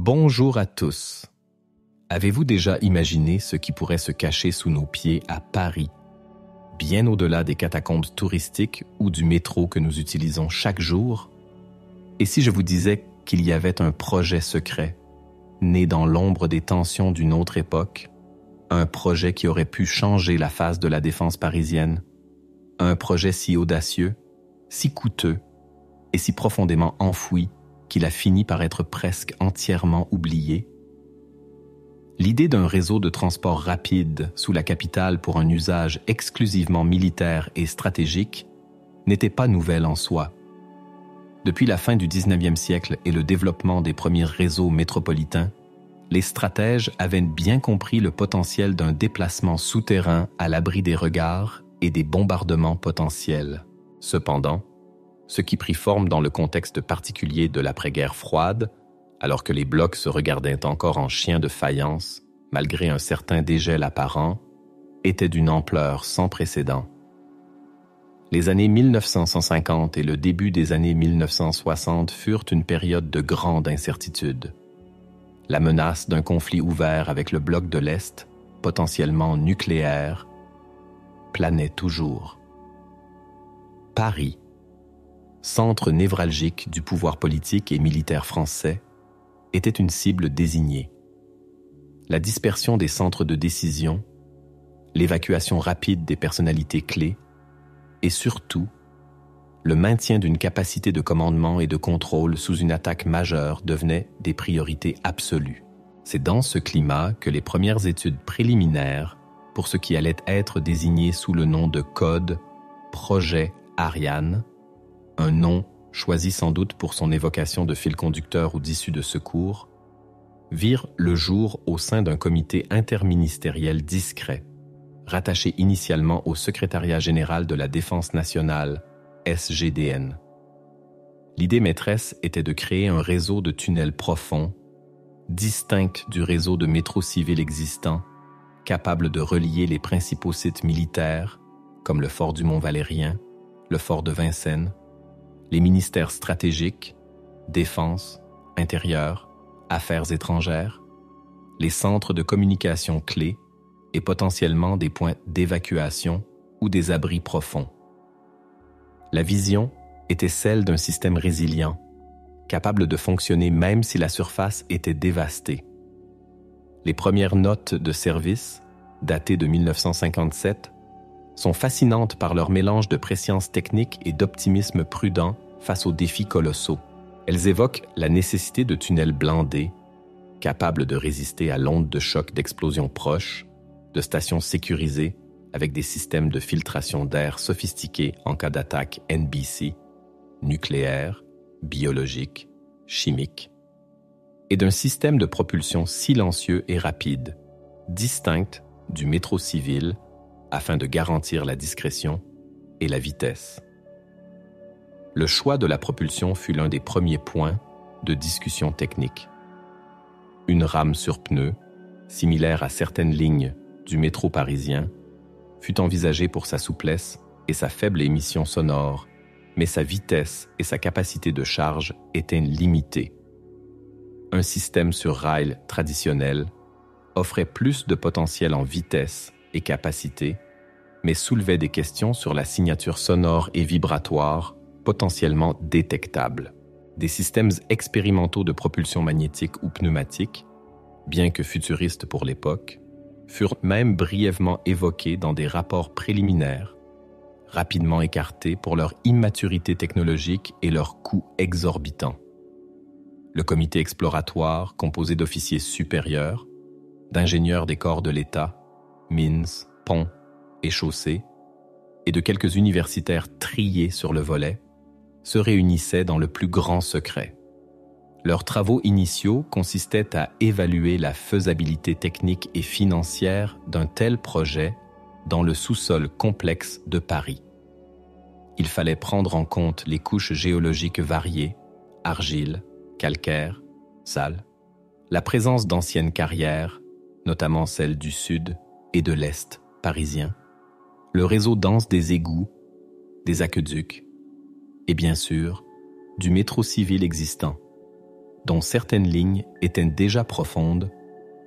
Bonjour à tous. Avez-vous déjà imaginé ce qui pourrait se cacher sous nos pieds à Paris, bien au-delà des catacombes touristiques ou du métro que nous utilisons chaque jour? Et si je vous disais qu'il y avait un projet secret, né dans l'ombre des tensions d'une autre époque, un projet qui aurait pu changer la face de la défense parisienne, un projet si audacieux, si coûteux et si profondément enfoui qu'il a fini par être presque entièrement oublié? L'idée d'un réseau de transport rapide sous la capitale pour un usage exclusivement militaire et stratégique n'était pas nouvelle en soi. Depuis la fin du 19e siècle et le développement des premiers réseaux métropolitains, les stratèges avaient bien compris le potentiel d'un déplacement souterrain à l'abri des regards et des bombardements potentiels. Cependant, ce qui prit forme dans le contexte particulier de l'après-guerre froide, alors que les blocs se regardaient encore en chiens de faïence, malgré un certain dégel apparent, était d'une ampleur sans précédent. Les années 1950 et le début des années 1960 furent une période de grande incertitude. La menace d'un conflit ouvert avec le bloc de l'Est, potentiellement nucléaire, planait toujours. Paris, centre névralgique du pouvoir politique et militaire français, était une cible désignée. La dispersion des centres de décision, l'évacuation rapide des personnalités clés et surtout, le maintien d'une capacité de commandement et de contrôle sous une attaque majeure devenaient des priorités absolues. C'est dans ce climat que les premières études préliminaires pour ce qui allait être désigné sous le nom de code Projet Ariane, un nom choisi sans doute pour son évocation de fil conducteur ou d'issue de secours, virent le jour au sein d'un comité interministériel discret, rattaché initialement au Secrétariat général de la Défense nationale, SGDN. L'idée maîtresse était de créer un réseau de tunnels profonds, distinct du réseau de métro civil existant, capable de relier les principaux sites militaires, comme le fort du Mont-Valérien, le fort de Vincennes, les ministères stratégiques, défense, intérieur, affaires étrangères, les centres de communication clés et potentiellement des points d'évacuation ou des abris profonds. La vision était celle d'un système résilient, capable de fonctionner même si la surface était dévastée. Les premières notes de service, datées de 1957, sont fascinantes par leur mélange de prescience technique et d'optimisme prudent face aux défis colossaux. Elles évoquent la nécessité de tunnels blindés, capables de résister à l'onde de choc d'explosions proches, de stations sécurisées avec des systèmes de filtration d'air sophistiqués en cas d'attaque NBC, nucléaire, biologique, chimique, et d'un système de propulsion silencieux et rapide, distinct du métro civil, afin de garantir la discrétion et la vitesse. Le choix de la propulsion fut l'un des premiers points de discussion technique. Une rame sur pneus, similaire à certaines lignes du métro parisien, fut envisagée pour sa souplesse et sa faible émission sonore, mais sa vitesse et sa capacité de charge étaient limitées. Un système sur rail traditionnel offrait plus de potentiel en vitesse et capacité, mais soulevait des questions sur la signature sonore et vibratoire potentiellement détectables. Des systèmes expérimentaux de propulsion magnétique ou pneumatique, bien que futuristes pour l'époque, furent même brièvement évoqués dans des rapports préliminaires, rapidement écartés pour leur immaturité technologique et leur coût exorbitant. Le comité exploratoire, composé d'officiers supérieurs, d'ingénieurs des corps de l'État, mines, ponts et chaussées, et de quelques universitaires triés sur le volet, se réunissaient dans le plus grand secret. Leurs travaux initiaux consistaient à évaluer la faisabilité technique et financière d'un tel projet dans le sous-sol complexe de Paris. Il fallait prendre en compte les couches géologiques variées, argile, calcaire, sable, la présence d'anciennes carrières, notamment celles du sud et de l'est parisien, le réseau dense des égouts, des aqueducs et bien sûr, du métro civil existant. dont certaines lignes étaient déjà profondes,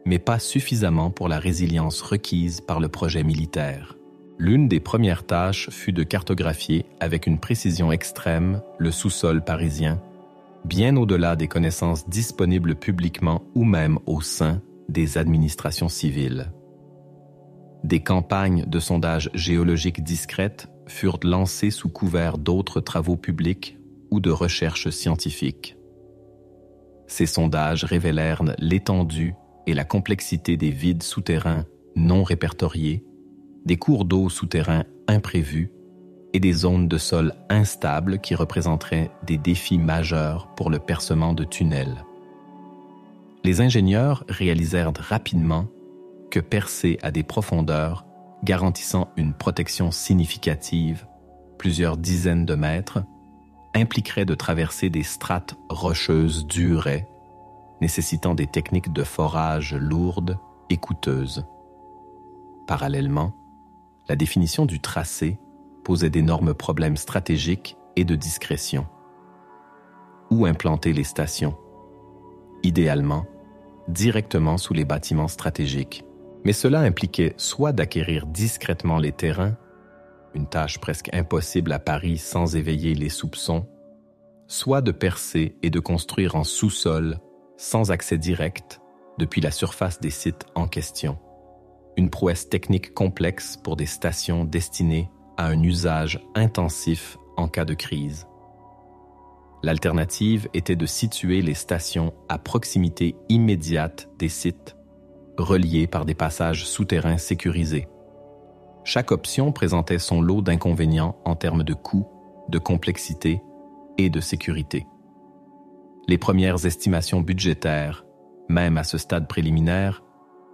mais pas suffisamment pour la résilience requise par le projet militaire. L'une des premières tâches fut de cartographier avec une précision extrême le sous-sol parisien, bien au-delà des connaissances disponibles publiquement ou même au sein des administrations civiles. Des campagnes de sondage géologique discrètes furent lancées sous couvert d'autres travaux publics ou de recherches scientifiques. Ces sondages révélèrent l'étendue et la complexité des vides souterrains non répertoriés, des cours d'eau souterrains imprévus et des zones de sol instables qui représenteraient des défis majeurs pour le percement de tunnels. Les ingénieurs réalisèrent rapidement que percer à des profondeurs garantissant une protection significative, plusieurs dizaines de mètres, impliquerait de traverser des strates rocheuses durées, nécessitant des techniques de forage lourdes et coûteuses. Parallèlement, la définition du tracé posait d'énormes problèmes stratégiques et de discrétion. Où implanter les stations? Idéalement, directement sous les bâtiments stratégiques. Mais cela impliquait soit d'acquérir discrètement les terrains, une tâche presque impossible à Paris sans éveiller les soupçons, soit de percer et de construire en sous-sol, sans accès direct, depuis la surface des sites en question. Une prouesse technique complexe pour des stations destinées à un usage intensif en cas de crise. L'alternative était de situer les stations à proximité immédiate des sites, reliés par des passages souterrains sécurisés. Chaque option présentait son lot d'inconvénients en termes de coûts, de complexité et de sécurité. Les premières estimations budgétaires, même à ce stade préliminaire,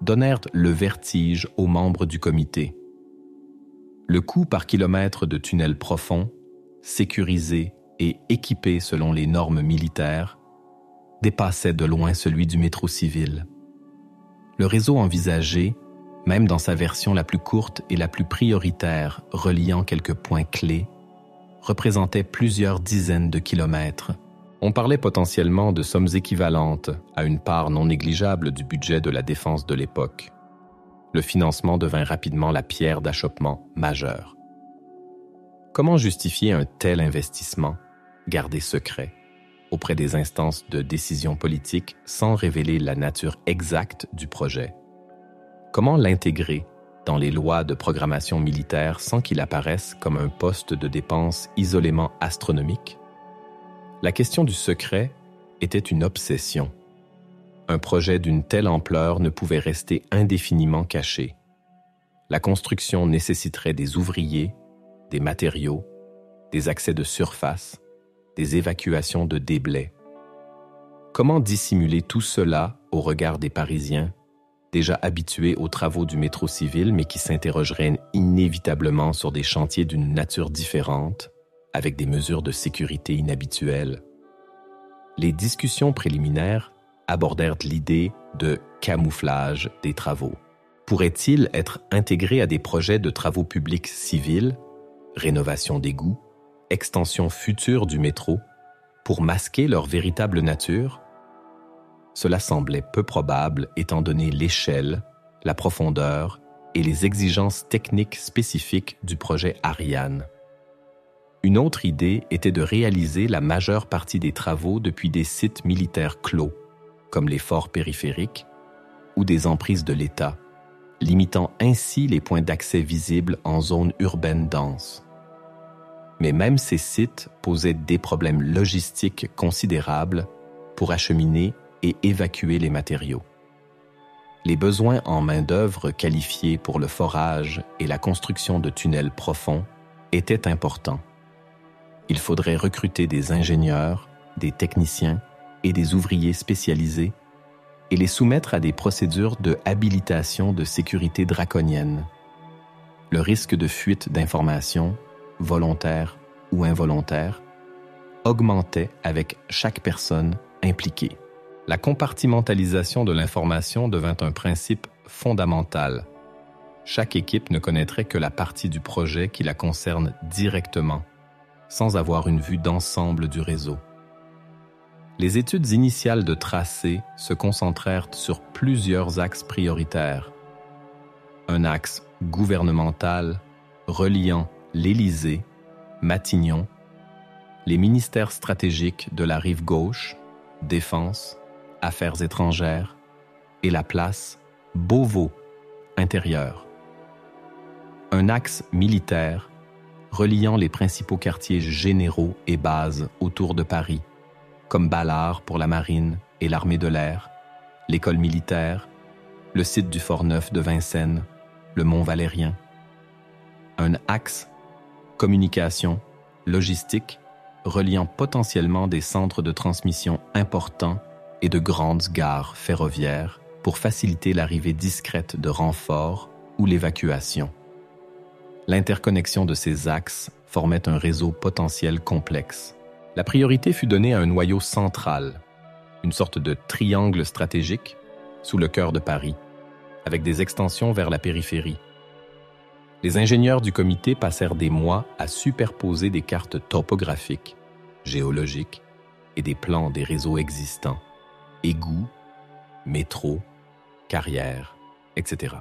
donnèrent le vertige aux membres du comité. Le coût par kilomètre de tunnels profonds, sécurisés et équipés selon les normes militaires, dépassait de loin celui du métro civil. Le réseau envisagé, même dans sa version la plus courte et la plus prioritaire, reliant quelques points clés, représentait plusieurs dizaines de kilomètres. On parlait potentiellement de sommes équivalentes à une part non négligeable du budget de la défense de l'époque. Le financement devint rapidement la pierre d'achoppement majeure. Comment justifier un tel investissement, gardé secret, auprès des instances de décision politique sans révéler la nature exacte du projet? Comment l'intégrer dans les lois de programmation militaire sans qu'il apparaisse comme un poste de dépense isolément astronomique? La question du secret était une obsession. Un projet d'une telle ampleur ne pouvait rester indéfiniment caché. La construction nécessiterait des ouvriers, des matériaux, des accès de surface, des évacuations de déblais. Comment dissimuler tout cela au regard des Parisiens, déjà habitués aux travaux du métro civil mais qui s'interrogeraient inévitablement sur des chantiers d'une nature différente, avec des mesures de sécurité inhabituelles? Les discussions préliminaires abordèrent l'idée de camouflage des travaux. Pourrait-il être intégré à des projets de travaux publics civils, rénovation d'égouts, extension future du métro, pour masquer leur véritable nature? Cela semblait peu probable étant donné l'échelle, la profondeur et les exigences techniques spécifiques du projet Ariane. Une autre idée était de réaliser la majeure partie des travaux depuis des sites militaires clos, comme les forts périphériques ou des emprises de l'État, limitant ainsi les points d'accès visibles en zone urbaine dense. Mais même ces sites posaient des problèmes logistiques considérables pour acheminer et évacuer les matériaux. Les besoins en main-d'œuvre qualifiée pour le forage et la construction de tunnels profonds étaient importants. Il faudrait recruter des ingénieurs, des techniciens et des ouvriers spécialisés et les soumettre à des procédures de habilitation de sécurité draconiennes. Le risque de fuite d'informations, volontaire ou involontaire, augmentait avec chaque personne impliquée. La compartimentalisation de l'information devint un principe fondamental. Chaque équipe ne connaîtrait que la partie du projet qui la concerne directement, sans avoir une vue d'ensemble du réseau. Les études initiales de tracé se concentrèrent sur plusieurs axes prioritaires. Un axe gouvernemental reliant l'Élysée, Matignon, les ministères stratégiques de la rive gauche, Défense, Affaires étrangères, et la place Beauvau, intérieur. Un axe militaire reliant les principaux quartiers généraux et bases autour de Paris, comme Ballard pour la marine et l'armée de l'air, l'école militaire, le site du Fort-Neuf de Vincennes, le Mont Valérien. Un axe communication, logistique, reliant potentiellement des centres de transmission importants et de grandes gares ferroviaires pour faciliter l'arrivée discrète de renforts ou l'évacuation. L'interconnexion de ces axes formait un réseau potentiel complexe. La priorité fut donnée à un noyau central, une sorte de triangle stratégique sous le cœur de Paris, avec des extensions vers la périphérie. Les ingénieurs du comité passèrent des mois à superposer des cartes topographiques, géologiques et des plans des réseaux existants, égouts, métros, carrières, etc.,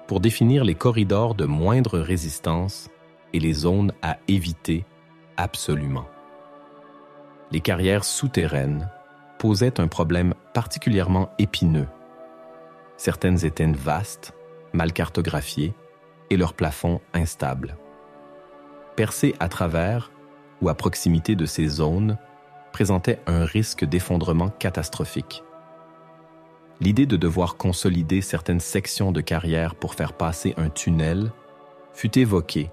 pour définir les corridors de moindre résistance et les zones à éviter absolument. Les carrières souterraines posaient un problème particulièrement épineux. Certaines étaient vastes, mal cartographiées, et leurs plafonds instables. Percer à travers ou à proximité de ces zones présentait un risque d'effondrement catastrophique. L'idée de devoir consolider certaines sections de carrière pour faire passer un tunnel fut évoquée,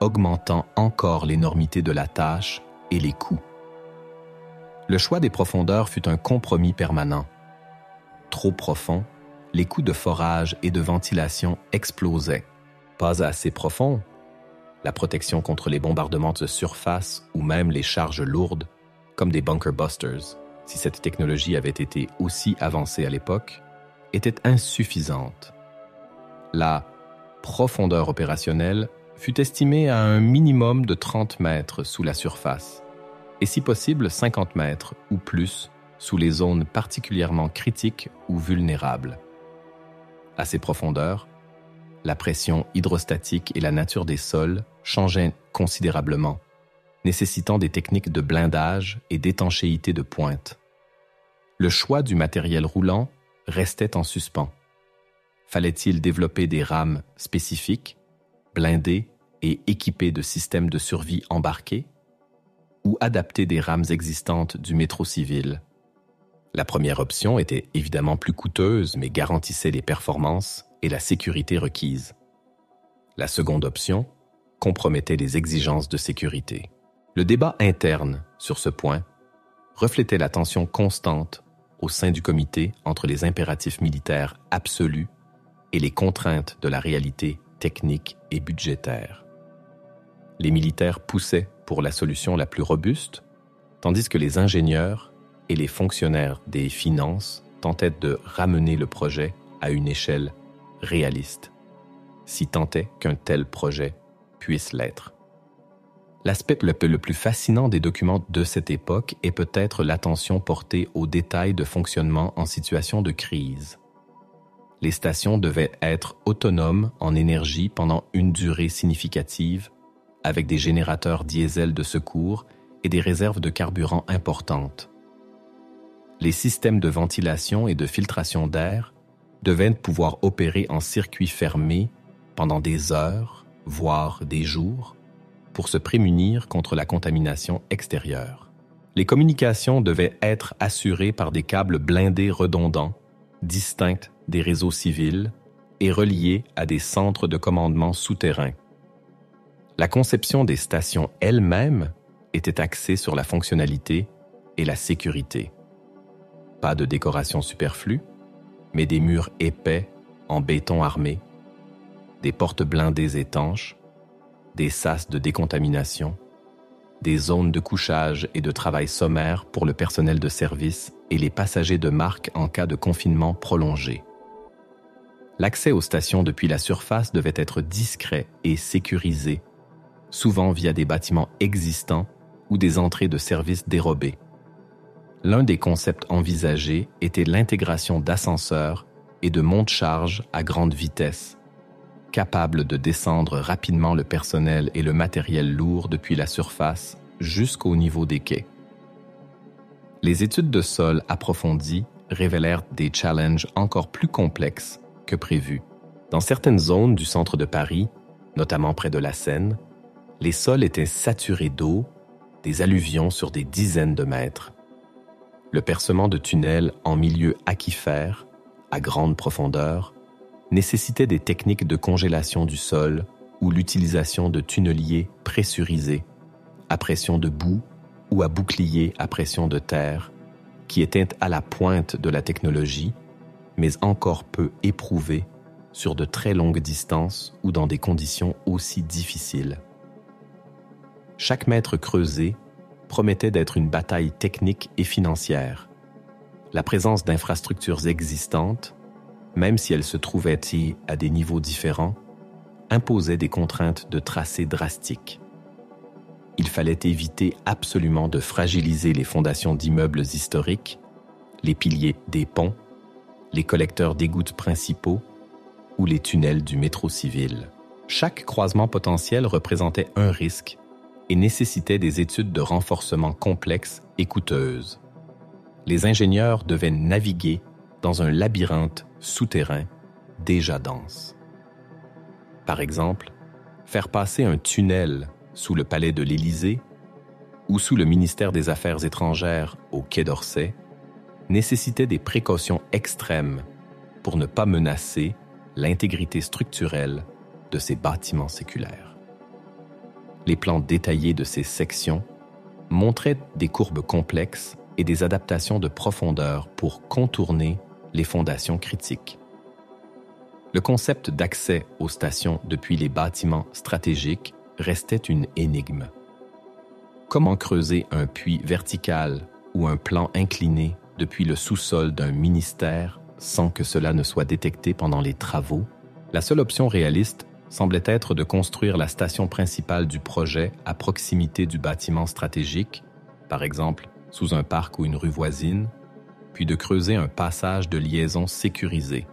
augmentant encore l'énormité de la tâche et les coûts. Le choix des profondeurs fut un compromis permanent. Trop profond, les coûts de forage et de ventilation explosaient. Pas assez profond, la protection contre les bombardements de surface ou même les charges lourdes, comme des bunker busters, si cette technologie avait été aussi avancée à l'époque, était insuffisante. La profondeur opérationnelle fut estimée à un minimum de 30 mètres sous la surface, et si possible 50 mètres ou plus sous les zones particulièrement critiques ou vulnérables. À ces profondeurs, la pression hydrostatique et la nature des sols changeaient considérablement, nécessitant des techniques de blindage et d'étanchéité de pointe. Le choix du matériel roulant restait en suspens. Fallait-il développer des rames spécifiques, blindées et équipées de systèmes de survie embarqués, ou adapter des rames existantes du métro civil? La première option était évidemment plus coûteuse, mais garantissait les performances et la sécurité requises. La seconde option compromettait les exigences de sécurité. Le débat interne sur ce point reflétait la tension constante au sein du comité entre les impératifs militaires absolus et les contraintes de la réalité technique et budgétaire. Les militaires poussaient pour la solution la plus robuste, tandis que les ingénieurs et les fonctionnaires des finances tentaient de ramener le projet à une échelle réaliste, si tant est qu'un tel projet puisse l'être. L'aspect le plus fascinant des documents de cette époque est peut-être l'attention portée aux détails de fonctionnement en situation de crise. Les stations devaient être autonomes en énergie pendant une durée significative, avec des générateurs diesel de secours et des réserves de carburant importantes. Les systèmes de ventilation et de filtration d'air devaient pouvoir opérer en circuit fermé pendant des heures, voire des jours, pour se prémunir contre la contamination extérieure. Les communications devaient être assurées par des câbles blindés redondants, distincts des réseaux civils et reliés à des centres de commandement souterrains. La conception des stations elles-mêmes était axée sur la fonctionnalité et la sécurité. Pas de décoration superflue, mais des murs épais en béton armé, des portes blindées étanches, des sas de décontamination, des zones de couchage et de travail sommaire pour le personnel de service et les passagers de marque en cas de confinement prolongé. L'accès aux stations depuis la surface devait être discret et sécurisé, souvent via des bâtiments existants ou des entrées de services dérobées. L'un des concepts envisagés était l'intégration d'ascenseurs et de monte-charge à grande vitesse, capables de descendre rapidement le personnel et le matériel lourd depuis la surface jusqu'au niveau des quais. Les études de sol approfondies révélèrent des challenges encore plus complexes que prévu. Dans certaines zones du centre de Paris, notamment près de la Seine, les sols étaient saturés d'eau, des alluvions sur des dizaines de mètres. Le percement de tunnels en milieu aquifère, à grande profondeur, nécessitait des techniques de congélation du sol ou l'utilisation de tunneliers pressurisés, à pression de boue ou à boucliers à pression de terre, qui étaient à la pointe de la technologie, mais encore peu éprouvés sur de très longues distances ou dans des conditions aussi difficiles. Chaque mètre creusé promettait d'être une bataille technique et financière. La présence d'infrastructures existantes, même si elles se trouvaient à des niveaux différents, imposait des contraintes de tracé drastiques. Il fallait éviter absolument de fragiliser les fondations d'immeubles historiques, les piliers des ponts, les collecteurs d'égouts principaux ou les tunnels du métro civil. Chaque croisement potentiel représentait un risque et nécessitait des études de renforcement complexes et coûteuses. Les ingénieurs devaient naviguer dans un labyrinthe souterrain déjà dense. Par exemple, faire passer un tunnel sous le palais de l'Élysée ou sous le ministère des Affaires étrangères au Quai d'Orsay nécessitait des précautions extrêmes pour ne pas menacer l'intégrité structurelle de ces bâtiments séculaires. Les plans détaillés de ces sections montraient des courbes complexes et des adaptations de profondeur pour contourner les fondations critiques. Le concept d'accès aux stations depuis les bâtiments stratégiques restait une énigme. Comment creuser un puits vertical ou un plan incliné depuis le sous-sol d'un ministère sans que cela ne soit détecté pendant les travaux? La seule option réaliste semblait être de construire la station principale du projet à proximité du bâtiment stratégique, par exemple sous un parc ou une rue voisine, puis de creuser un passage de liaison sécurisé.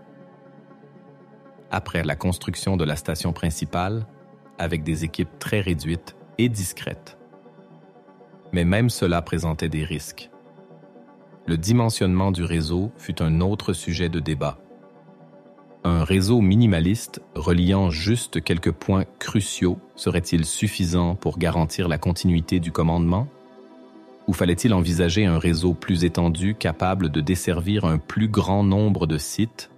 Après la construction de la station principale, avec des équipes très réduites et discrètes. Mais même cela présentait des risques. Le dimensionnement du réseau fut un autre sujet de débat. Un réseau minimaliste reliant juste quelques points cruciaux serait-il suffisant pour garantir la continuité du commandement? Ou fallait-il envisager un réseau plus étendu capable de desservir un plus grand nombre de sites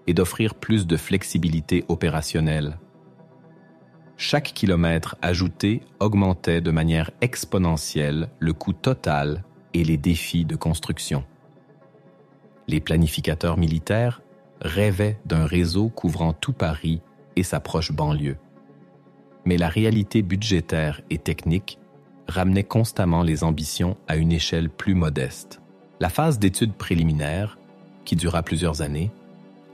et d'offrir plus de flexibilité opérationnelle? Chaque kilomètre ajouté augmentait de manière exponentielle le coût total et les défis de construction. Les planificateurs militaires rêvaient d'un réseau couvrant tout Paris et sa proche banlieue. Mais la réalité budgétaire et technique ramenait constamment les ambitions à une échelle plus modeste. La phase d'études préliminaires, qui dura plusieurs années,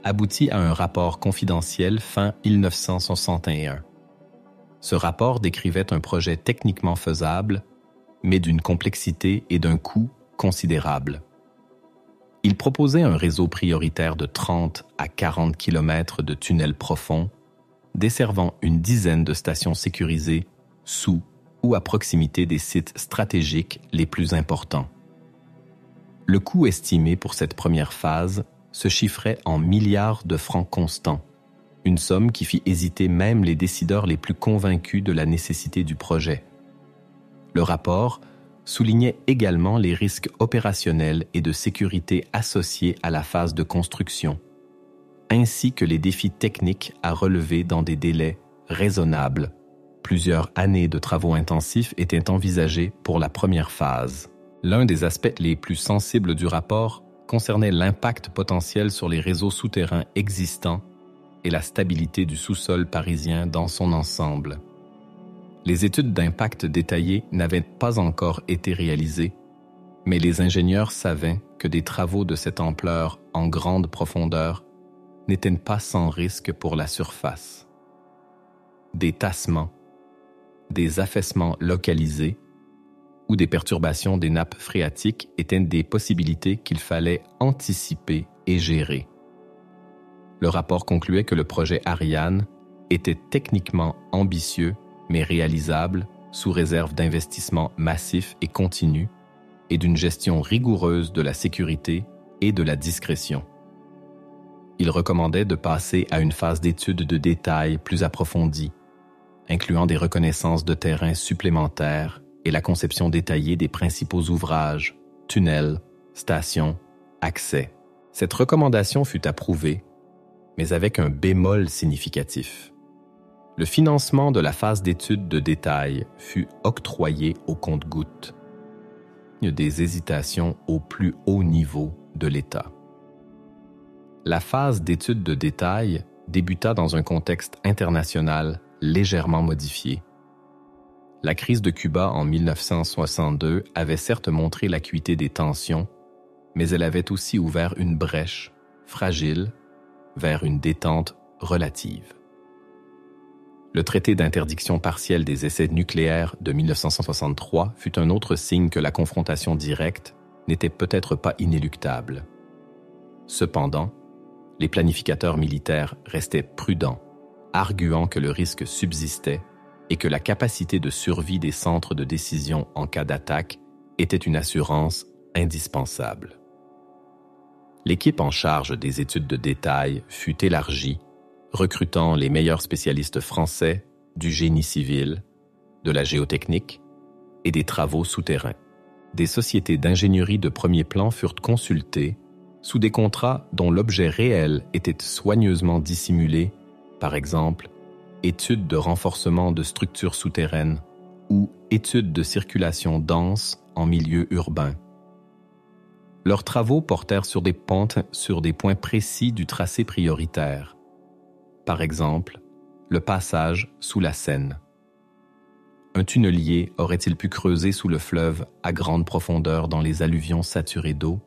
aboutit à un rapport confidentiel fin 1961. Ce rapport décrivait un projet techniquement faisable, mais d'une complexité et d'un coût considérables. Il proposait un réseau prioritaire de 30 à 40 km de tunnels profonds, desservant une dizaine de stations sécurisées sous ou à proximité des sites stratégiques les plus importants. Le coût estimé pour cette première phase se chiffrait en milliards de francs constants, une somme qui fit hésiter même les décideurs les plus convaincus de la nécessité du projet. Le rapport soulignait également les risques opérationnels et de sécurité associés à la phase de construction, ainsi que les défis techniques à relever dans des délais raisonnables. Plusieurs années de travaux intensifs étaient envisagés pour la première phase. L'un des aspects les plus sensibles du rapport concernait l'impact potentiel sur les réseaux souterrains existants et la stabilité du sous-sol parisien dans son ensemble. Les études d'impact détaillées n'avaient pas encore été réalisées, mais les ingénieurs savaient que des travaux de cette ampleur en grande profondeur n'étaient pas sans risque pour la surface. Des tassements, des affaissements localisés ou des perturbations des nappes phréatiques étaient des possibilités qu'il fallait anticiper et gérer. Le rapport concluait que le projet Ariane était techniquement ambitieux, mais réalisable sous réserve d'investissements massifs et continus et d'une gestion rigoureuse de la sécurité et de la discrétion. Il recommandait de passer à une phase d'étude de détail plus approfondie, incluant des reconnaissances de terrain supplémentaires et la conception détaillée des principaux ouvrages, tunnels, stations, accès. Cette recommandation fut approuvée, mais avec un bémol significatif. Le financement de la phase d'étude de détail fut octroyé au compte-gouttes. Il y a des hésitations au plus haut niveau de l'État. La phase d'étude de détail débuta dans un contexte international légèrement modifié. La crise de Cuba en 1962 avait certes montré l'acuité des tensions, mais elle avait aussi ouvert une brèche, fragile, vers une détente relative. Le traité d'interdiction partielle des essais nucléaires de 1963 fut un autre signe que la confrontation directe n'était peut-être pas inéluctable. Cependant, les planificateurs militaires restaient prudents, arguant que le risque subsistait et que la capacité de survie des centres de décision en cas d'attaque était une assurance indispensable. L'équipe en charge des études de détail fut élargie, recrutant les meilleurs spécialistes français du génie civil, de la géotechnique et des travaux souterrains. Des sociétés d'ingénierie de premier plan furent consultées sous des contrats dont l'objet réel était soigneusement dissimulé, par exemple, études de renforcement de structures souterraines ou études de circulation dense en milieu urbain. Leurs travaux portèrent sur des points précis du tracé prioritaire. Par exemple, le passage sous la Seine. Un tunnelier aurait-il pu creuser sous le fleuve à grande profondeur dans les alluvions saturées d'eau?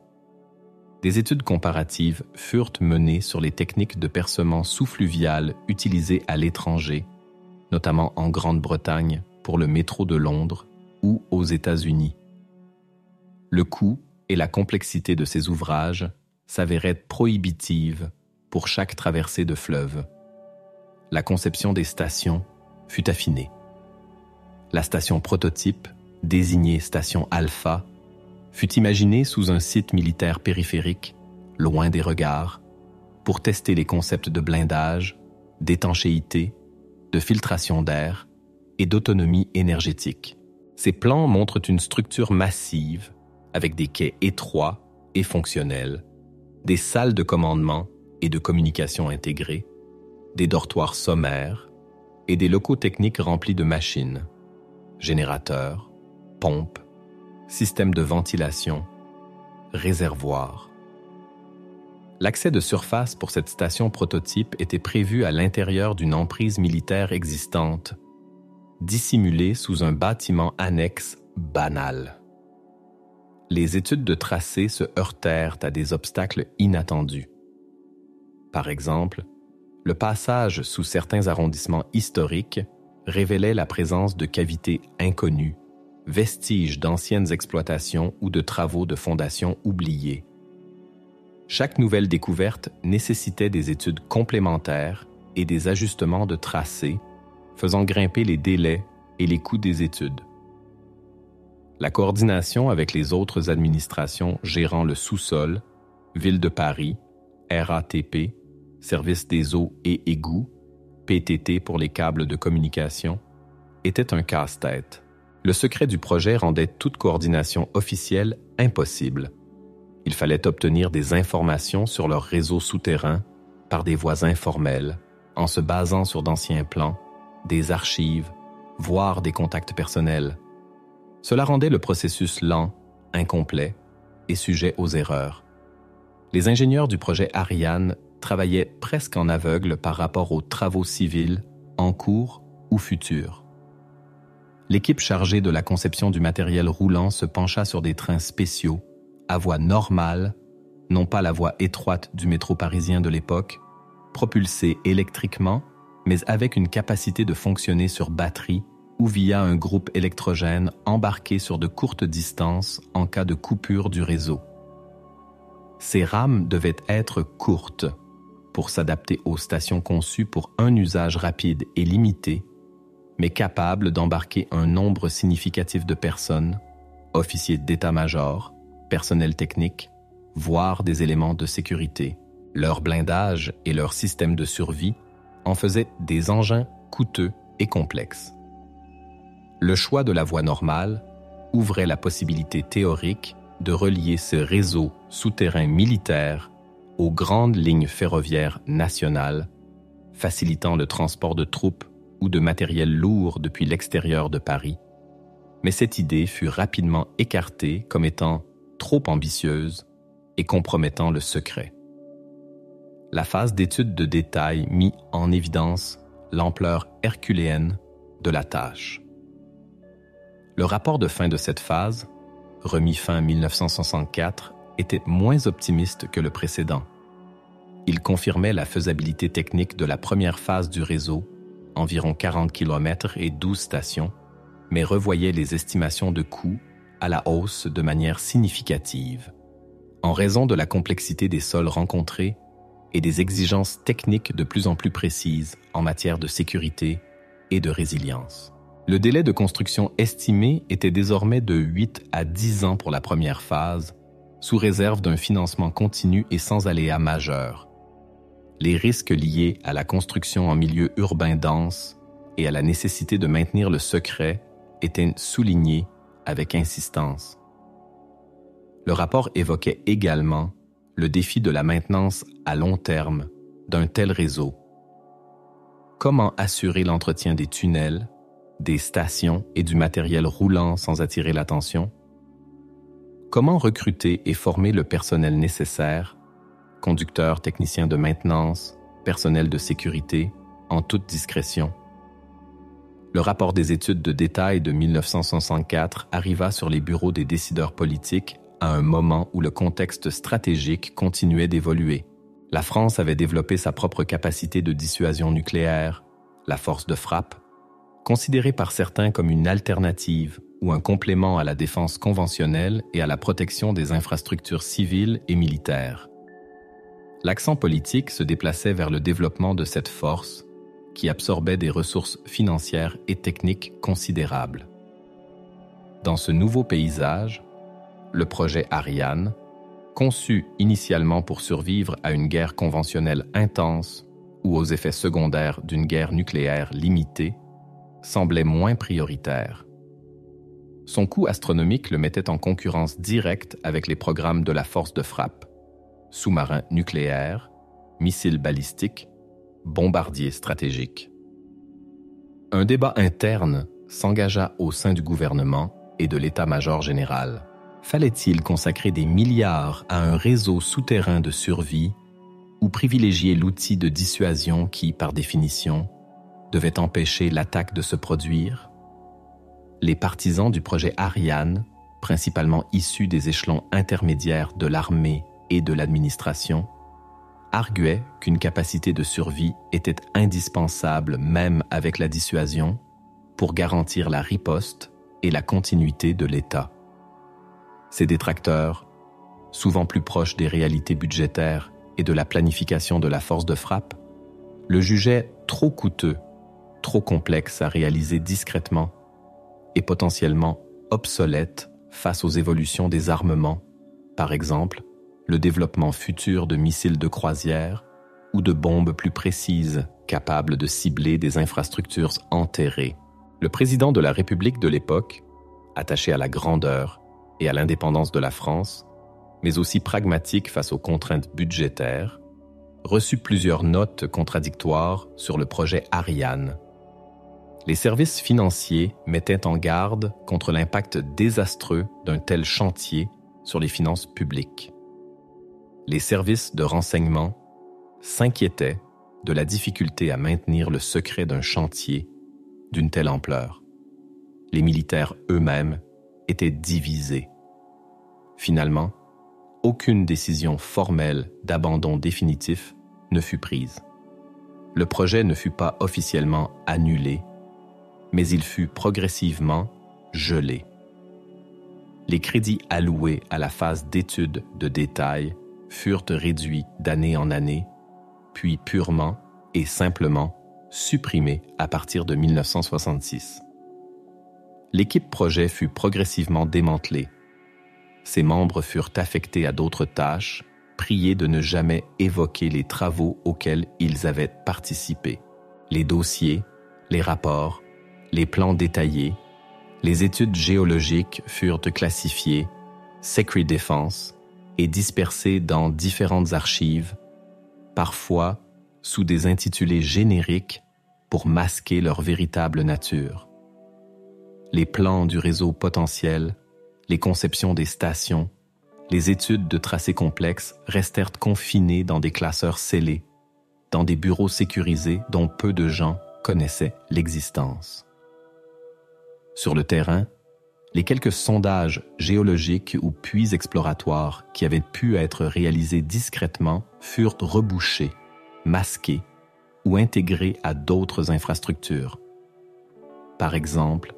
Des études comparatives furent menées sur les techniques de percement sous-fluvial utilisées à l'étranger, notamment en Grande-Bretagne pour le métro de Londres ou aux États-Unis. Le coût et la complexité de ces ouvrages s'avéraient prohibitives pour chaque traversée de fleuve. La conception des stations fut affinée. La station prototype, désignée station Alpha, fut imaginée sous un site militaire périphérique, loin des regards, pour tester les concepts de blindage, d'étanchéité, de filtration d'air et d'autonomie énergétique. Ces plans montrent une structure massive, avec des quais étroits et fonctionnels, des salles de commandement et de communication intégrées, des dortoirs sommaires et des locaux techniques remplis de machines, générateurs, pompes, systèmes de ventilation, réservoirs. L'accès de surface pour cette station prototype était prévu à l'intérieur d'une emprise militaire existante, dissimulée sous un bâtiment annexe banal. Les études de tracé se heurtèrent à des obstacles inattendus. Par exemple, le passage sous certains arrondissements historiques révélait la présence de cavités inconnues, vestiges d'anciennes exploitations ou de travaux de fondation oubliés. Chaque nouvelle découverte nécessitait des études complémentaires et des ajustements de tracé, faisant grimper les délais et les coûts des études. La coordination avec les autres administrations gérant le sous-sol, Ville de Paris, RATP, Service des eaux et égouts, PTT pour les câbles de communication, était un casse-tête. Le secret du projet rendait toute coordination officielle impossible. Il fallait obtenir des informations sur leur réseau souterrain par des voies informelles, en se basant sur d'anciens plans, des archives, voire des contacts personnels. Cela rendait le processus lent, incomplet et sujet aux erreurs. Les ingénieurs du projet Ariane travaillaient presque en aveugle par rapport aux travaux civils en cours ou futurs. L'équipe chargée de la conception du matériel roulant se pencha sur des trains spéciaux, à voie normale, non pas la voie étroite du métro parisien de l'époque, propulsés électriquement, mais avec une capacité de fonctionner sur batterie ou via un groupe électrogène embarqué sur de courtes distances en cas de coupure du réseau. Ces rames devaient être courtes pour s'adapter aux stations conçues pour un usage rapide et limité, mais capables d'embarquer un nombre significatif de personnes, officiers d'état-major, personnel technique, voire des éléments de sécurité. Leur blindage et leur système de survie en faisaient des engins coûteux et complexes. Le choix de la voie normale ouvrait la possibilité théorique de relier ce réseau souterrain militaire aux grandes lignes ferroviaires nationales, facilitant le transport de troupes ou de matériel lourd depuis l'extérieur de Paris. Mais cette idée fut rapidement écartée comme étant trop ambitieuse et compromettant le secret. La phase d'étude de détail mit en évidence l'ampleur herculéenne de la tâche. Le rapport de fin de cette phase, remis fin 1964, était moins optimiste que le précédent. Il confirmait la faisabilité technique de la première phase du réseau, environ 40 km et 12 stations, mais revoyait les estimations de coûts à la hausse de manière significative, en raison de la complexité des sols rencontrés et des exigences techniques de plus en plus précises en matière de sécurité et de résilience. Le délai de construction estimé était désormais de 8 à 10 ans pour la première phase, sous réserve d'un financement continu et sans aléas majeurs. Les risques liés à la construction en milieu urbain dense et à la nécessité de maintenir le secret étaient soulignés avec insistance. Le rapport évoquait également le défi de la maintenance à long terme d'un tel réseau. Comment assurer l'entretien des tunnels, des stations et du matériel roulant sans attirer l'attention? Comment recruter et former le personnel nécessaire, conducteurs, techniciens de maintenance, personnel de sécurité, en toute discrétion? Le rapport des études de détail de 1964 arriva sur les bureaux des décideurs politiques à un moment où le contexte stratégique continuait d'évoluer. La France avait développé sa propre capacité de dissuasion nucléaire, la force de frappe, considérée par certains comme une alternative ou un complément à la défense conventionnelle et à la protection des infrastructures civiles et militaires. L'accent politique se déplaçait vers le développement de cette force qui absorbait des ressources financières et techniques considérables. Dans ce nouveau paysage, le projet Ariane, conçu initialement pour survivre à une guerre conventionnelle intense ou aux effets secondaires d'une guerre nucléaire limitée, semblait moins prioritaire. Son coût astronomique le mettait en concurrence directe avec les programmes de la force de frappe, sous-marins nucléaires, missiles balistiques, bombardiers stratégiques. Un débat interne s'engagea au sein du gouvernement et de l'état-major général. Fallait-il consacrer des milliards à un réseau souterrain de survie ou privilégier l'outil de dissuasion qui, par définition, devait empêcher l'attaque de se produire? Les partisans du projet Ariane, principalement issus des échelons intermédiaires de l'armée et de l'administration, arguaient qu'une capacité de survie était indispensable même avec la dissuasion pour garantir la riposte et la continuité de l'État. Ces détracteurs, souvent plus proches des réalités budgétaires et de la planification de la force de frappe, le jugeaient trop coûteux, trop complexe à réaliser discrètement et potentiellement obsolète face aux évolutions des armements, par exemple le développement futur de missiles de croisière ou de bombes plus précises capables de cibler des infrastructures enterrées. Le président de la République de l'époque, attaché à la grandeur et à l'indépendance de la France, mais aussi pragmatique face aux contraintes budgétaires, reçut plusieurs notes contradictoires sur le projet Ariane. Les services financiers mettaient en garde contre l'impact désastreux d'un tel chantier sur les finances publiques. Les services de renseignement s'inquiétaient de la difficulté à maintenir le secret d'un chantier d'une telle ampleur. Les militaires eux-mêmes étaient divisés. Finalement, aucune décision formelle d'abandon définitif ne fut prise. Le projet ne fut pas officiellement annulé, mais il fut progressivement gelé. Les crédits alloués à la phase d'études de détail furent réduits d'année en année, puis purement et simplement supprimés à partir de 1966. L'équipe projet fut progressivement démantelée. Ses membres furent affectés à d'autres tâches, priés de ne jamais évoquer les travaux auxquels ils avaient participé. Les dossiers, les rapports, les plans détaillés, les études géologiques furent classifiées, secret défense, et dispersées dans différentes archives, parfois sous des intitulés génériques pour masquer leur véritable nature. Les plans du réseau potentiel, les conceptions des stations, les études de tracés complexes restèrent confinés dans des classeurs scellés, dans des bureaux sécurisés dont peu de gens connaissaient l'existence. Sur le terrain, les quelques sondages géologiques ou puits exploratoires qui avaient pu être réalisés discrètement furent rebouchés, masqués ou intégrés à d'autres infrastructures. Par exemple,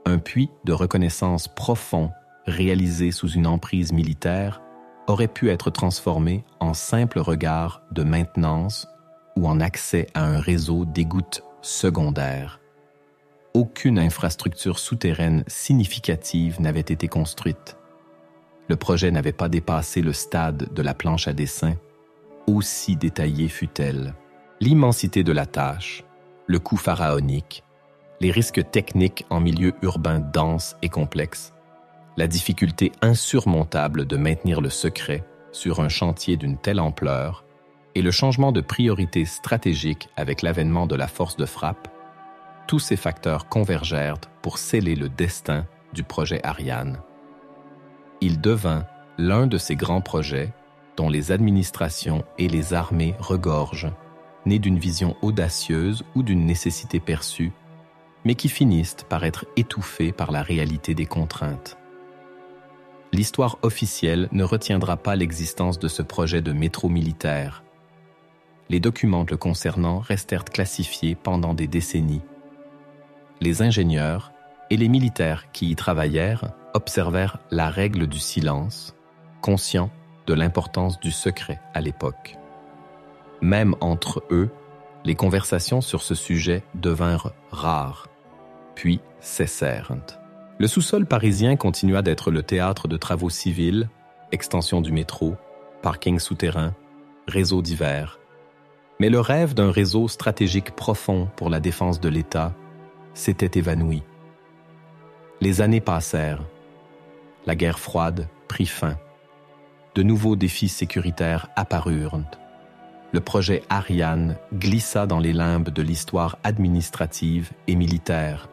un puits de reconnaissance profond réalisé sous une emprise militaire aurait pu être transformé en simple regard de maintenance ou en accès à un réseau d'égouttes secondaires. Aucune infrastructure souterraine significative n'avait été construite. Le projet n'avait pas dépassé le stade de la planche à dessin, aussi détaillée fut-elle. L'immensité de la tâche, le coût pharaonique, les risques techniques en milieu urbain dense et complexe, la difficulté insurmontable de maintenir le secret sur un chantier d'une telle ampleur et le changement de priorité stratégique avec l'avènement de la force de frappe, tous ces facteurs convergèrent pour sceller le destin du projet Ariane. Il devint l'un de ces grands projets dont les administrations et les armées regorgent, nés d'une vision audacieuse ou d'une nécessité perçue, mais qui finissent par être étouffés par la réalité des contraintes. L'histoire officielle ne retiendra pas l'existence de ce projet de métro militaire. Les documents le concernant restèrent classifiés pendant des décennies. Les ingénieurs et les militaires qui y travaillèrent observèrent la règle du silence, conscients de l'importance du secret à l'époque. Même entre eux, les conversations sur ce sujet devinrent rares, puis cessèrent. Le sous-sol parisien continua d'être le théâtre de travaux civils, extension du métro, parking souterrain, réseaux divers. Mais le rêve d'un réseau stratégique profond pour la défense de l'État s'était évanoui. Les années passèrent. La guerre froide prit fin. De nouveaux défis sécuritaires apparurent. Le projet Ariane glissa dans les limbes de l'histoire administrative et militaire.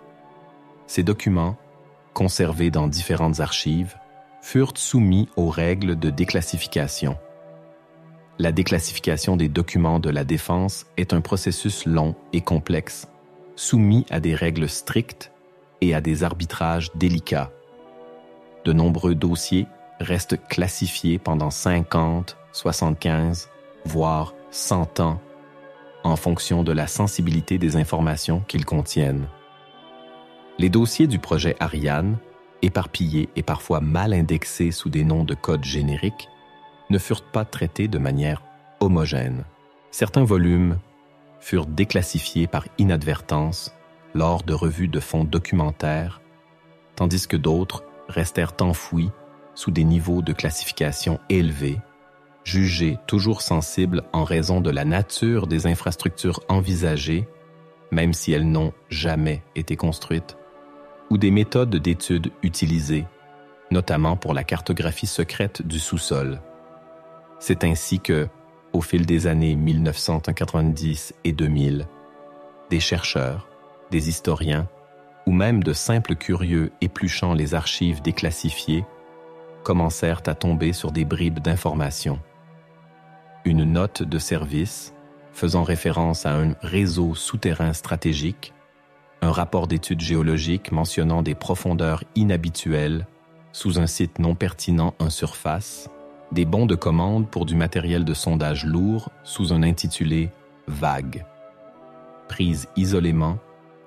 Ces documents, conservés dans différentes archives, furent soumis aux règles de déclassification. La déclassification des documents de la défense est un processus long et complexe, soumis à des règles strictes et à des arbitrages délicats. De nombreux dossiers restent classifiés pendant 50, 75, voire 100 ans, en fonction de la sensibilité des informations qu'ils contiennent. Les dossiers du projet Ariane, éparpillés et parfois mal indexés sous des noms de codes génériques, ne furent pas traités de manière homogène. Certains volumes furent déclassifiés par inadvertance lors de revues de fonds documentaires, tandis que d'autres restèrent enfouis sous des niveaux de classification élevés, jugés toujours sensibles en raison de la nature des infrastructures envisagées, même si elles n'ont jamais été construites, ou des méthodes d'études utilisées, notamment pour la cartographie secrète du sous-sol. C'est ainsi que, au fil des années 1990 et 2000, des chercheurs, des historiens ou même de simples curieux épluchant les archives déclassifiées commencèrent à tomber sur des bribes d'informations. Une note de service faisant référence à un réseau souterrain stratégique, un rapport d'études géologiques mentionnant des profondeurs inhabituelles sous un site non pertinent en surface, des bons de commande pour du matériel de sondage lourd sous un intitulé vague. Prises isolément,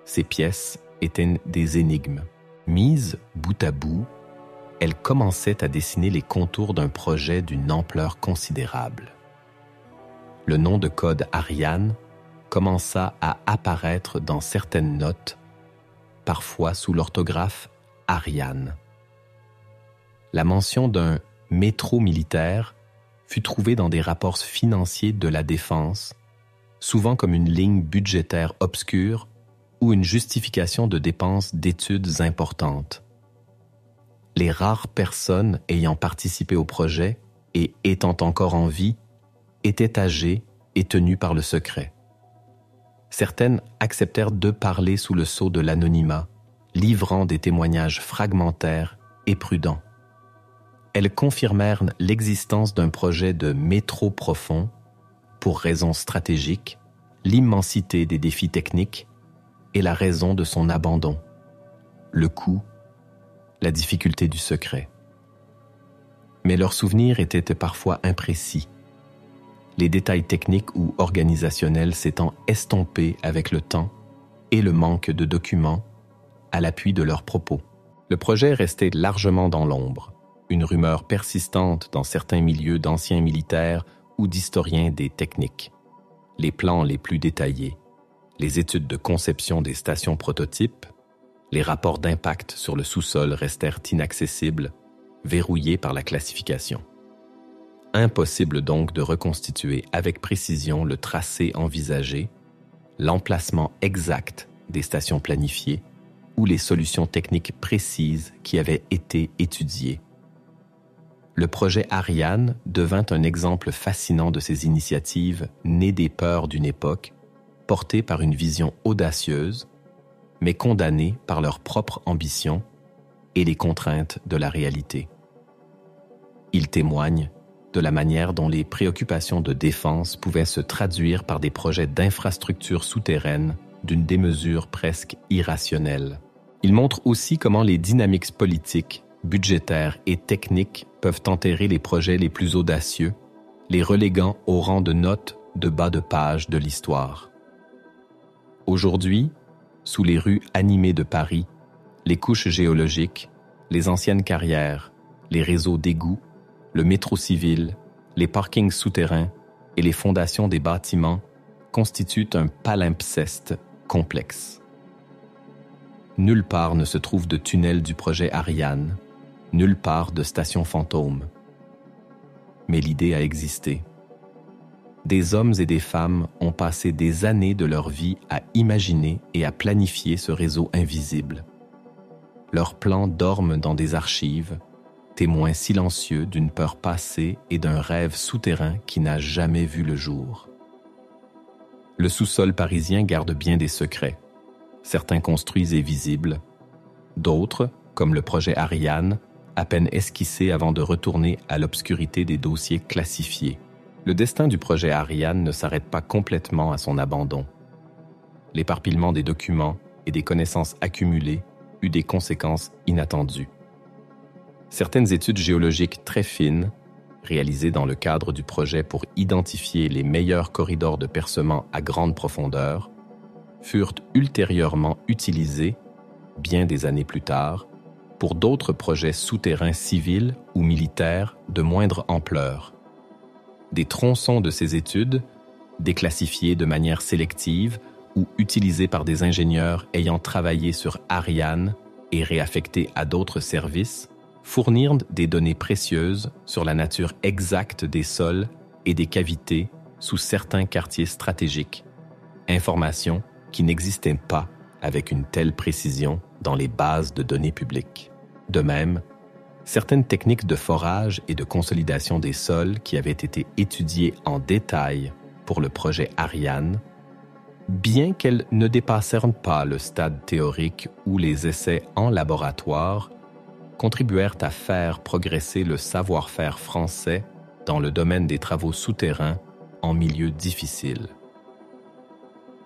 ces pièces étaient des énigmes. Mises bout à bout, elles commençaient à dessiner les contours d'un projet d'une ampleur considérable. Le nom de code Ariane commença à apparaître dans certaines notes, parfois sous l'orthographe Ariane. La mention d'un métro militaire fut trouvée dans des rapports financiers de la défense, souvent comme une ligne budgétaire obscure ou une justification de dépenses d'études importantes. Les rares personnes ayant participé au projet et étant encore en vie étaient âgées et tenues par le secret. Certaines acceptèrent de parler sous le sceau de l'anonymat, livrant des témoignages fragmentaires et prudents. Elles confirmèrent l'existence d'un projet de métro profond pour raisons stratégiques, l'immensité des défis techniques et la raison de son abandon, le coût, la difficulté du secret. Mais leurs souvenirs étaient parfois imprécis, les détails techniques ou organisationnels s'étant estompés avec le temps et le manque de documents à l'appui de leurs propos. Le projet restait largement dans l'ombre, une rumeur persistante dans certains milieux d'anciens militaires ou d'historiens des techniques. Les plans les plus détaillés, les études de conception des stations prototypes, les rapports d'impact sur le sous-sol restèrent inaccessibles, verrouillés par la classification. Impossible donc de reconstituer avec précision le tracé envisagé, l'emplacement exact des stations planifiées ou les solutions techniques précises qui avaient été étudiées. Le projet Ariane devint un exemple fascinant de ces initiatives nées des peurs d'une époque, portées par une vision audacieuse, mais condamnées par leur propre ambition et les contraintes de la réalité. Il témoigne de la manière dont les préoccupations de défense pouvaient se traduire par des projets d'infrastructures souterraines d'une démesure presque irrationnelle. Il montre aussi comment les dynamiques politiques, budgétaires et techniques peuvent enterrer les projets les plus audacieux, les reléguant au rang de notes de bas de page de l'histoire. Aujourd'hui, sous les rues animées de Paris, les couches géologiques, les anciennes carrières, les réseaux d'égouts, le métro civil, les parkings souterrains et les fondations des bâtiments constituent un palimpseste complexe. Nulle part ne se trouve de tunnel du projet Ariane, nulle part de station fantôme. Mais l'idée a existé. Des hommes et des femmes ont passé des années de leur vie à imaginer et à planifier ce réseau invisible. Leurs plans dorment dans des archives, témoins silencieux d'une peur passée et d'un rêve souterrain qui n'a jamais vu le jour. Le sous-sol parisien garde bien des secrets, certains construits et visibles, d'autres, comme le projet Ariane, à peine esquissés avant de retourner à l'obscurité des dossiers classifiés. Le destin du projet Ariane ne s'arrête pas complètement à son abandon. L'éparpillement des documents et des connaissances accumulées eut des conséquences inattendues. Certaines études géologiques très fines, réalisées dans le cadre du projet pour identifier les meilleurs corridors de percement à grande profondeur, furent ultérieurement utilisées, bien des années plus tard, pour d'autres projets souterrains civils ou militaires de moindre ampleur. Des tronçons de ces études, déclassifiés de manière sélective ou utilisés par des ingénieurs ayant travaillé sur Ariane et réaffectés à d'autres services, fournirent des données précieuses sur la nature exacte des sols et des cavités sous certains quartiers stratégiques, informations qui n'existaient pas avec une telle précision dans les bases de données publiques. De même, certaines techniques de forage et de consolidation des sols qui avaient été étudiées en détail pour le projet Ariane, bien qu'elles ne dépassèrent pas le stade théorique ou les essais en laboratoire, contribuèrent à faire progresser le savoir-faire français dans le domaine des travaux souterrains en milieu difficile.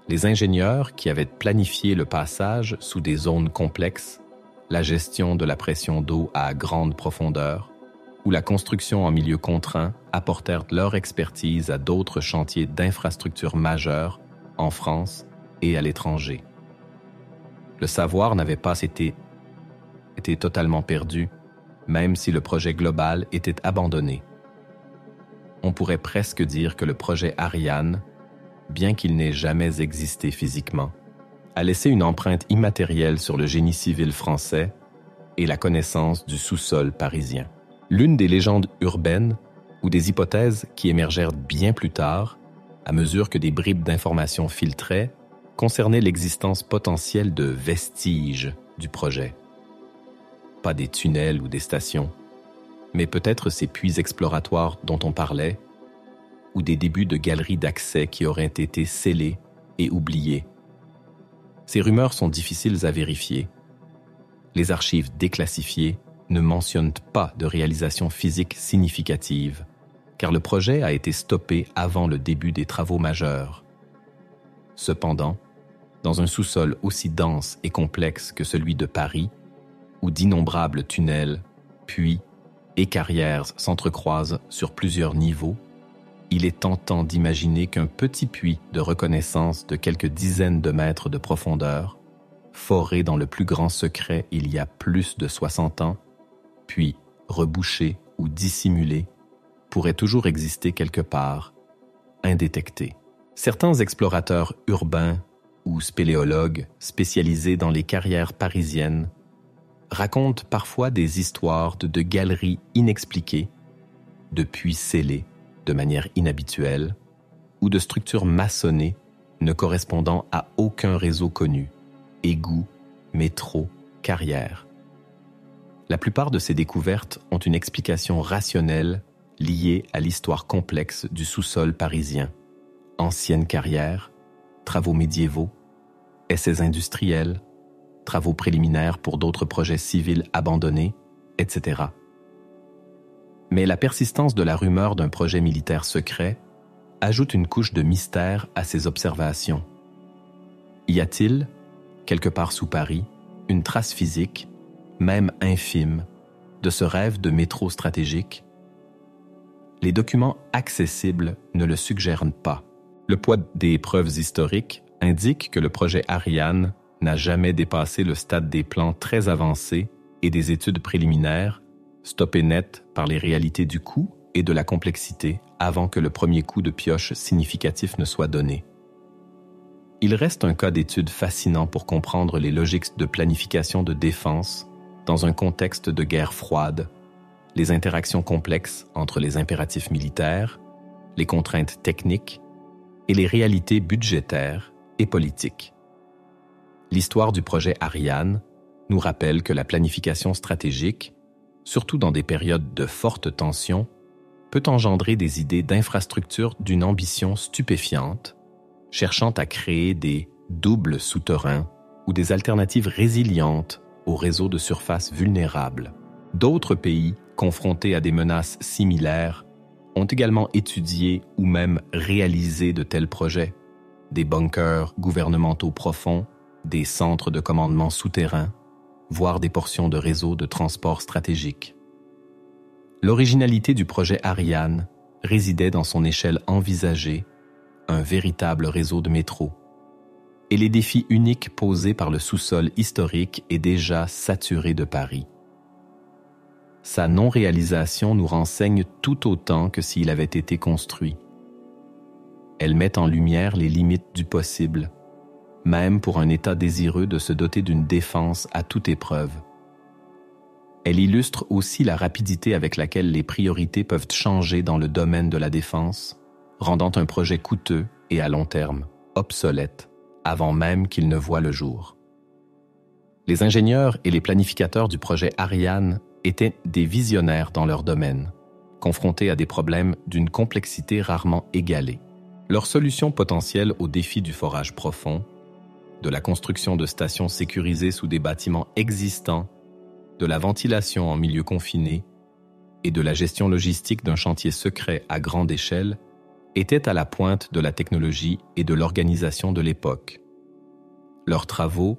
Les ingénieurs qui avaient planifié le passage sous des zones complexes, la gestion de la pression d'eau à grande profondeur ou la construction en milieu contraint apportèrent leur expertise à d'autres chantiers d'infrastructures majeures en France et à l'étranger. Le savoir n'avait pas été totalement perdu, même si le projet global était abandonné. On pourrait presque dire que le projet Ariane, bien qu'il n'ait jamais existé physiquement, a laissé une empreinte immatérielle sur le génie civil français et la connaissance du sous-sol parisien. L'une des légendes urbaines ou des hypothèses qui émergèrent bien plus tard, à mesure que des bribes d'informations filtraient, concernait l'existence potentielle de vestiges du projet. Pas des tunnels ou des stations, mais peut-être ces puits exploratoires dont on parlait, ou des débuts de galeries d'accès qui auraient été scellés et oubliés. Ces rumeurs sont difficiles à vérifier. Les archives déclassifiées ne mentionnent pas de réalisation physique significative, car le projet a été stoppé avant le début des travaux majeurs. Cependant, dans un sous-sol aussi dense et complexe que celui de Paris, où d'innombrables tunnels, puits et carrières s'entrecroisent sur plusieurs niveaux, il est tentant d'imaginer qu'un petit puits de reconnaissance de quelques dizaines de mètres de profondeur, foré dans le plus grand secret il y a plus de 60 ans, puis rebouché ou dissimulé, pourrait toujours exister quelque part, indétecté. Certains explorateurs urbains ou spéléologues spécialisés dans les carrières parisiennes racontent parfois des histoires de galeries inexpliquées, de puits scellés de manière inhabituelle ou de structures maçonnées ne correspondant à aucun réseau connu, égouts, métro, carrières. La plupart de ces découvertes ont une explication rationnelle liée à l'histoire complexe du sous-sol parisien. Anciennes carrières, travaux médiévaux, essais industriels, travaux préliminaires pour d'autres projets civils abandonnés, etc. Mais la persistance de la rumeur d'un projet militaire secret ajoute une couche de mystère à ces observations. Y a-t-il, quelque part sous Paris, une trace physique, même infime, de ce rêve de métro stratégique? Les documents accessibles ne le suggèrent pas. Le poids des preuves historiques indique que le projet Ariane n'a jamais dépassé le stade des plans très avancés et des études préliminaires, stoppées net par les réalités du coût et de la complexité avant que le premier coup de pioche significatif ne soit donné. Il reste un cas d'étude fascinant pour comprendre les logiques de planification de défense dans un contexte de guerre froide, les interactions complexes entre les impératifs militaires, les contraintes techniques et les réalités budgétaires et politiques. L'histoire du projet Ariane nous rappelle que la planification stratégique, surtout dans des périodes de forte tension, peut engendrer des idées d'infrastructures d'une ambition stupéfiante, cherchant à créer des doubles souterrains ou des alternatives résilientes aux réseaux de surface vulnérables. D'autres pays, confrontés à des menaces similaires, ont également étudié ou même réalisé de tels projets, des bunkers gouvernementaux profonds, des centres de commandement souterrains, voire des portions de réseaux de transport stratégiques. L'originalité du projet Ariane résidait dans son échelle envisagée, un véritable réseau de métro, et les défis uniques posés par le sous-sol historique est déjà saturé de Paris. Sa non-réalisation nous renseigne tout autant que s'il avait été construit. Elle met en lumière les limites du possible, même pour un État désireux de se doter d'une défense à toute épreuve. Elle illustre aussi la rapidité avec laquelle les priorités peuvent changer dans le domaine de la défense, rendant un projet coûteux et à long terme obsolète, avant même qu'il ne voie le jour. Les ingénieurs et les planificateurs du projet Ariane étaient des visionnaires dans leur domaine, confrontés à des problèmes d'une complexité rarement égalée. Leurs solutions potentielles aux défis du forage profond, de la construction de stations sécurisées sous des bâtiments existants, de la ventilation en milieu confiné et de la gestion logistique d'un chantier secret à grande échelle, étaient à la pointe de la technologie et de l'organisation de l'époque. Leurs travaux,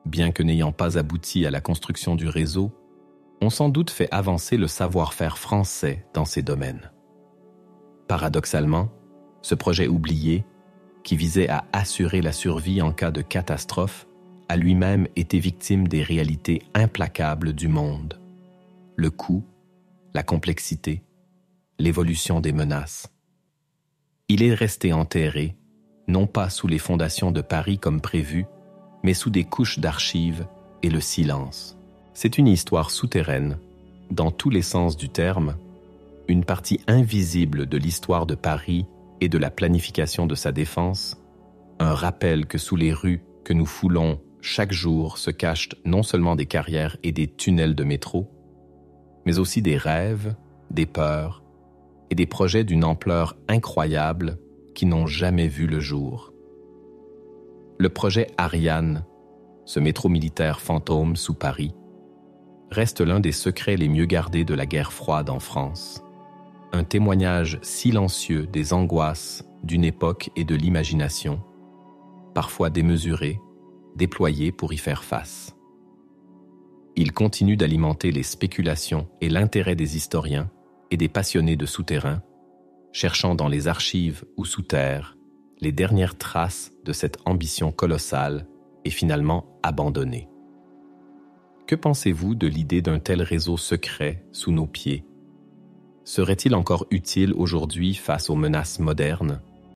bien que n'ayant pas abouti à la construction du réseau, ont sans doute fait avancer le savoir-faire français dans ces domaines. Paradoxalement, ce projet oublié, qui visait à assurer la survie en cas de catastrophe, a lui-même été victime des réalités implacables du monde. Le coût, la complexité, l'évolution des menaces. Il est resté enterré, non pas sous les fondations de Paris comme prévu, mais sous des couches d'archives et le silence. C'est une histoire souterraine, dans tous les sens du terme, une partie invisible de l'histoire de Paris et de la planification de sa défense, un rappel que sous les rues que nous foulons chaque jour se cachent non seulement des carrières et des tunnels de métro, mais aussi des rêves, des peurs et des projets d'une ampleur incroyable qui n'ont jamais vu le jour. Le projet Ariane, ce métro militaire fantôme sous Paris, reste l'un des secrets les mieux gardés de la guerre froide en France. Un témoignage silencieux des angoisses d'une époque et de l'imagination, parfois démesurée, déployée pour y faire face. Il continue d'alimenter les spéculations et l'intérêt des historiens et des passionnés de souterrain, cherchant dans les archives ou sous terre les dernières traces de cette ambition colossale et finalement abandonnée. Que pensez-vous de l'idée d'un tel réseau secret sous nos pieds? Serait-il encore utile aujourd'hui face aux menaces modernes?